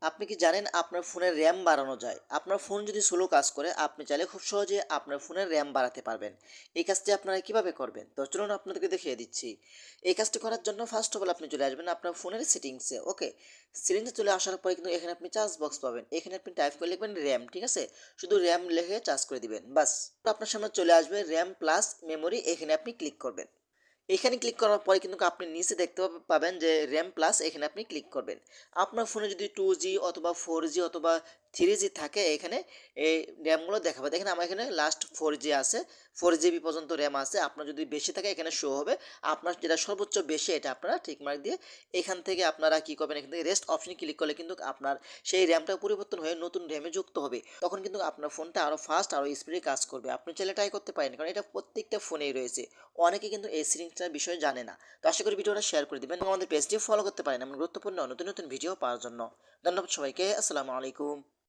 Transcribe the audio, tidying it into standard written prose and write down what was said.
আপনি কি জানেন আপনার ফোনের র্যাম বাড়ানো যায়? আপনার ফোন যদি স্লো কাজ করে আপনি চাইলে খুব সহজে আপনার ফোনের র্যাম বাড়াতে পারবেন। এই কাজটি আপনারা কিভাবে করবেন? তো চলুন আপনাদেরকে দেখিয়ে দিচ্ছি। এই কাজটি করার জন্য ফার্স্ট অফ অল আপনি চলে আসবেন আপনার ফোনের সেটিংসে। ওকে? সেটিংসে চলে আসার পরে কিন্তু এখানে আপনি চার্জ বক্স পাবেন। এখানে আপনি টাইপ করে লিখবেন র্যাম, ঠিক আছে? শুধু র্যাম লিখে চার্জ করে দিবেন। বাস। তো আপনার সামনে চলে আসবে র্যাম প্লাস মেমোরি, এখানে আপনি ক্লিক করবেন। এখানে ক্লিক করার পরে কিন্তু আপনি নিচে দেখতে পাবেন যে র্যাম প্লাস, এখানে আপনি ক্লিক করবেন। আপনার ফোনে যদি 2G অথবা 4G অথবা 3G থাকে এখানে এই র্যামগুলো দেখাবে। দেখেন আমার এখানে লাস্ট 4G আছে, 4 GB পর্যন্ত র্যাম আছে। আপনার যদি বেশি থাকে এখানে শো হবে। আপনার যেটা সর্বোচ্চ বেশি এটা আপনারা টিক মার্ক দিয়ে এখান থেকে আপনারা কি করবেন, এখান থেকে রেস্ট অপশনে ক্লিক করলে কিন্তু আপনার সেই র্যামটা পরিবর্তন হয়ে নতুন র্যামে যুক্ত হবে। তখন কিন্তু আপনার ফোনটা আরও ফাস্ট আরও স্পিডে কাজ করবে। আপনি চাইলে ট্রাই করতে পারেন, কারণ এটা প্রত্যেকটা ফোনেই রয়েছে। অনেকে কিন্তু এই সেটিংসটার বিষয়ে জানে না। তো আশা করি ভিডিওটা শেয়ার করে দিবেন এবং আমাদের পেজটি ফলো করতে পারেন এমন গুরুত্বপূর্ণ নতুন নতুন ভিডিও পাওয়ার জন্য। ধন্যবাদ সবাইকে। আসসালামু আলাইকুম।